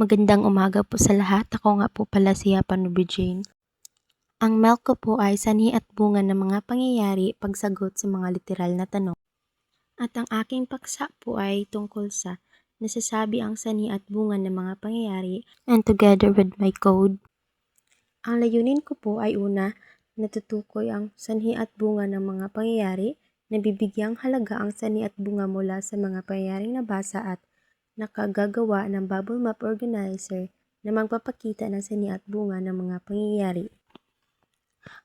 Magandang umaga po sa lahat. Ako nga po pala si Panubi Jane. Ang milk ko po ay sanhi at bunga ng mga pangyayari pagsagot sa mga literal na tanong. At ang aking paksa po ay tungkol sa nasasabi ang sanhi at bunga ng mga pangyayari and together with my code. Ang layunin ko po ay una, natutukoy ang sanhi at bunga ng mga pangyayari, nabibigyang halaga ang sanhi at bunga mula sa mga pangyayaring nabasa at nakagagawa ng bubble map organizer na magpapakita ng sanhi at bunga ng mga pangyayari.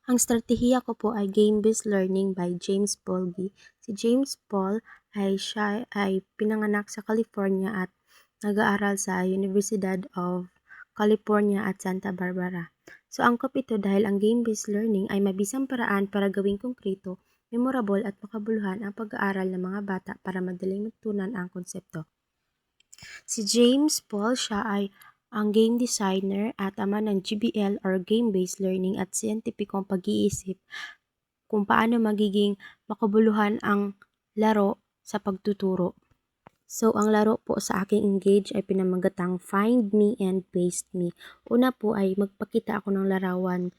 Ang strategiya ko po ay Game-Based Learning by James Polgy. Si James Paul siya ay pinanganak sa California at nag-aaral sa Universidad of California at Santa Barbara. So angkop ito dahil ang game-based learning ay mabisang paraan para gawing konkreto, memorable at makabuluhan ang pag-aaral ng mga bata para madaling matutunan ang konsepto. Si James Paul siya ay ang game designer at ama ng GBL or Game-Based Learning at siyentipikong pag-iisip kung paano magiging makabuluhan ang laro sa pagtuturo. So, ang laro po sa aking engage ay pinamagatang Find Me and Paste Me. Una po ay magpakita ako ng larawan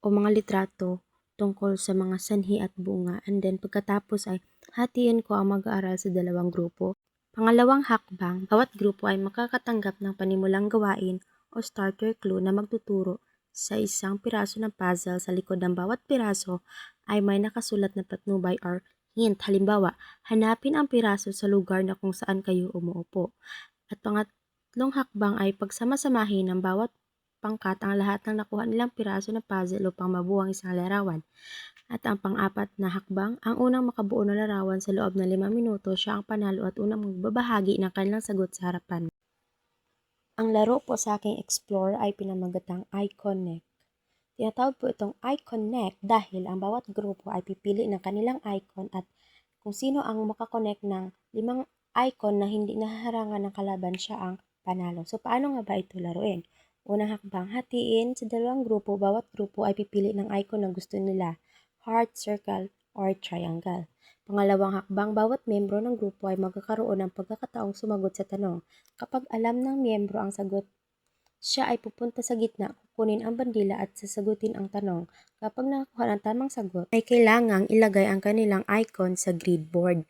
o mga litrato tungkol sa mga sanhi at bunga, and then pagkatapos ay hatiin ko ang mag-aaral sa dalawang grupo. Pangalawang hakbang, bawat grupo ay makakatanggap ng panimulang gawain o starter clue na magtuturo sa isang piraso ng puzzle. Sa likod ng bawat piraso ay may nakasulat na patnubay or hint. Halimbawa, hanapin ang piraso sa lugar na kung saan kayo umuupo. At pangatlong hakbang ay pagsama-samahin ng bawat pangkat ang lahat ng nakuha nilang piraso ng puzzle upang mabuo ang isang larawan. At ang pang-apat na hakbang, ang unang makabuo ng larawan sa loob ng 5 minuto, siya ang panalo at unang magbabahagi ng kanilang sagot sa harapan. Ang laro po sa aking Explore ay pinamagatang I-Connect. Tinatawag po itong I-Connect dahil ang bawat grupo ay pipili ng kanilang icon at kung sino ang makakonect ng 5 icon na hindi nahaharangan ng kalaban, siya ang panalo. So, paano nga ba ito laruin? Unang hakbang, hatiin sa dalawang grupo. Bawat grupo ay pipili ng icon na gusto nila, heart, circle, or triangle. Pangalawang hakbang, bawat miyembro ng grupo ay magkakaroon ng pagkakataong sumagot sa tanong. Kapag alam ng miyembro ang sagot, siya ay pupunta sa gitna, kukunin ang bandila at sasagutin ang tanong. Kapag nakakuha ng tamang sagot, ay kailangang ilagay ang kanilang icon sa grid board.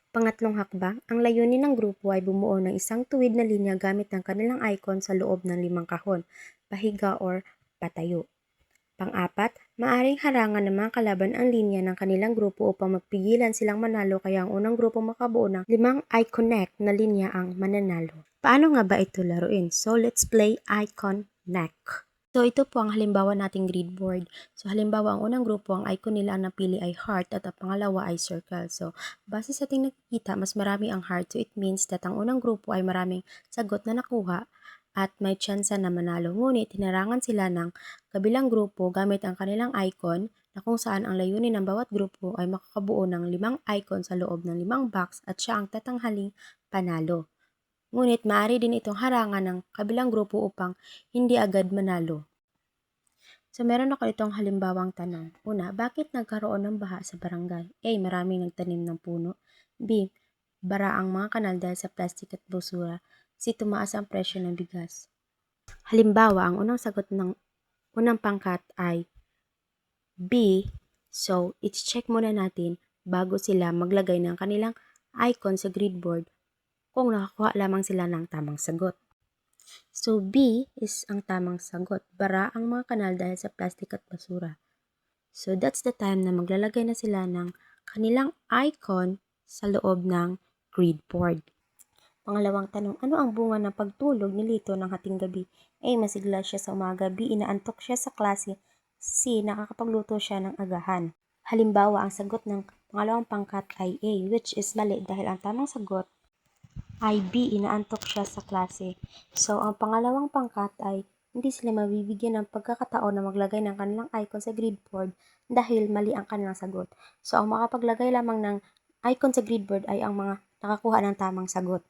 Pangatlong hakbang, ang layunin ng grupo ay bumuo ng isang tuwid na linya gamit ang kanilang icon sa loob ng 5 kahon, pahiga or patayo. Pang-apat, maaring harangan ng mga kalaban ang linya ng kanilang grupo upang magpigilan silang manalo, kaya ang unang grupo makabuo ng 5 I-Connect na linya ang mananalo. Paano nga ba ito laruin? So, let's play I-Connect. So, ito po ang halimbawa nating grid board. So, halimbawa, ang unang grupo, ang icon nila ang napili ay heart at ang pangalawa ay circle. So, base sa ating nakikita, mas marami ang heart. So, it means that ang unang grupo ay maraming sagot na nakuha at may tsansa na manalo. Ngunit, hinarangan sila ng kabilang grupo gamit ang kanilang icon na kung saan ang layunin ng bawat grupo ay makakabuo ng 5 icon sa loob ng 5 box at siya ang tatanghaling panalo. Ngunit, maaari din itong harangan ng kabilang grupo upang hindi agad manalo. So, meron ako itong halimbawang tanong. Una, bakit nagkaroon ng baha sa barangay? A. Maraming nagtanim ng puno. B. Bara ang mga kanal dahil sa plastic at basura. C. Tumaas ang presyo ng bigas. Halimbawa, ang unang sagot ng unang pangkat ay B. So, i-check muna natin bago sila maglagay ng kanilang icon sa grid board kung nakakuha lamang sila ng tamang sagot. So, B is ang tamang sagot. Bara ang mga kanal dahil sa plastic at basura. So, that's the time na maglalagay na sila ng kanilang icon sa loob ng grid board. Pangalawang tanong, ano ang bunga ng pagtulog ni Lito ng hating gabi? A. Masigla siya sa umaga. B. Inaantok siya sa klase. C. Nakakapagluto siya ng agahan. Halimbawa, ang sagot ng pangalawang pangkat ay A, which is mali dahil ang tamang sagot ay B. Inaantok siya sa klase. So, ang pangalawang pangkat ay hindi sila mabibigyan ng pagkakataon na maglagay ng kanilang icon sa grid board dahil mali ang kanilang sagot. So, ang makapaglagay lamang ng icon sa grid board ay ang mga nakakuha ng tamang sagot.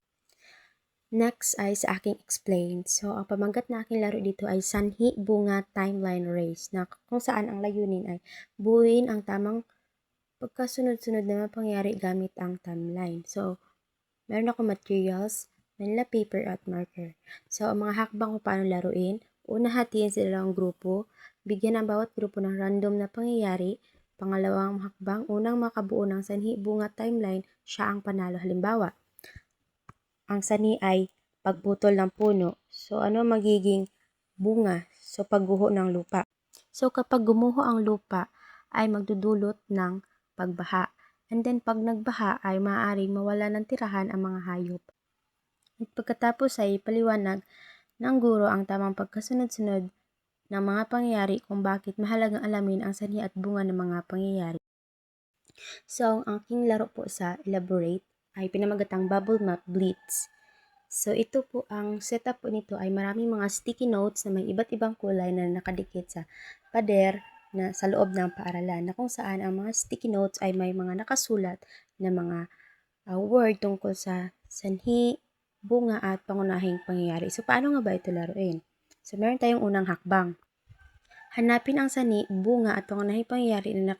Next ay sa aking explain. So, ang pamagat na aking laro dito ay Sanhi Bunga Timeline Race na kung saan ang layunin ay buuin ang tamang pagkasunod-sunod na mga pangyayari gamit ang timeline. So, meron ako materials, Manila paper at marker. So, ang mga hakbang kung paano laruin, una hatiin sila ng grupo, bigyan ang bawat grupo ng random na pangyayari. Pangalawang hakbang, unang makabuo ng sanhi, bunga, timeline, siya ang panalo. Halimbawa, ang sanhi ay pagputol ng puno. So, ano magiging bunga? So, pagguho ng lupa. So, kapag gumuho ang lupa, ay magdudulot ng pagbaha. And then, pag nagbaha, ay maaaring mawala ng tirahan ang mga hayop. At pagkatapos ay paliwanag ng guro ang tamang pagkasunod-sunod ng mga pangyayari kung bakit mahalagang alamin ang sanhi at bunga ng mga pangyayari. So, ang aking laro po sa Elaborate ay pinamagatang Bubble Map Blitz. So, ito po, ang setup po nito ay maraming mga sticky notes na may iba't ibang kulay na nakadikit sa pader na sa loob ng paaralan, na kung saan ang mga sticky notes ay may mga nakasulat na mga word tungkol sa sanhi, bunga at pangunahing pangyayari. So, paano nga ba ito laruin? So, meron tayong unang hakbang. Hanapin ang sanhi, bunga at pangunahing pangyayari na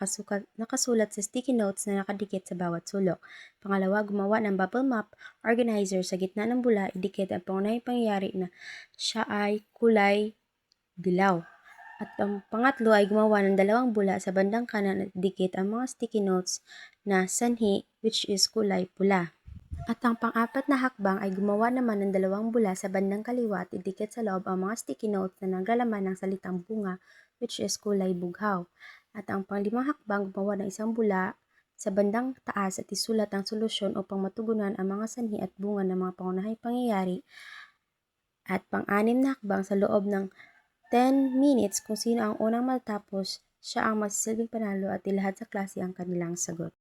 nakasulat sa sticky notes na nakadikit sa bawat sulok. Pangalawa, gumawa ng bubble map organizer sa gitna ng bula, idikit ang pangunahing pangyayari na siya ay kulay dilaw. At ang pangatlo ay gumawa ng dalawang bula sa bandang kanan at idikit ang mga sticky notes na sanhi, which is kulay pula. At ang pang-apat na hakbang ay gumawa naman ng dalawang bula sa bandang kaliwa at idikit sa loob ang mga sticky notes na naglalaman ng salitang bunga, which is kulay bughaw. At ang panglimang hakbang, gumawa ng isang bula sa bandang taas at isulat ang solusyon upang matugunan ang mga sanhi at bunga ng mga pangunahing pangyayari. At pang-anim na hakbang, sa loob ng 10 minutes kung sino ang unang matapos, siya ang masisilbing panalo at ilahad sa klase ang kanilang sagot.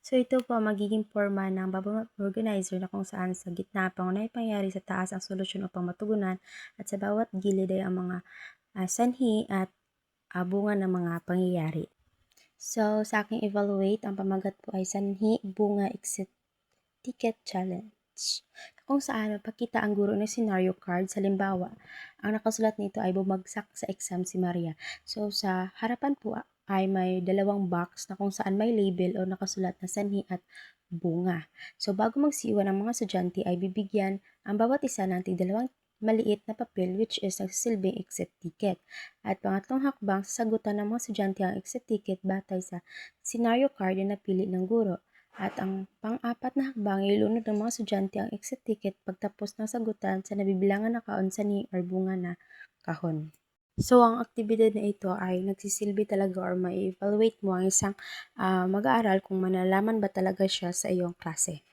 So, ito po ang magiging forma ng bubble map organizer na kung saan sa gitna pangunahing pangyayari, sa taas ang solusyon upang matugunan, at sa bawat gilid ay ang mga sanhi at bunga ng mga pangyayari. So, sa aking evaluate, ang pamagat po ay sanhi, bunga, exit ticket challenge. Kung saan mapakita ang guro ng scenario card. Halimbawa, ang nakasulat nito ay bumagsak sa exam si Maria. So, sa harapan po ay may dalawang box na kung saan may label o nakasulat na sanhi at bunga. So, bago magsiiwan ang mga estudyante ay bibigyan ang bawat isa ng tig-dalawang maliit na papel, which is nagsisilbing exit ticket. At pangatlong hakbang, sasagutan ng mga estudyante ang exit ticket batay sa scenario card na napili ng guro. At ang pang-apat na hakbang, ilunod ng mga estudyante ang exit ticket pagtapos ng sagutan sa nabibilangan na kahon, sanhi or bunga na kahon. So, ang aktibidad na ito ay nagsisilbi talaga or ma-evaluate mo ang isang mag-aaral kung manalaman ba talaga siya sa iyong klase.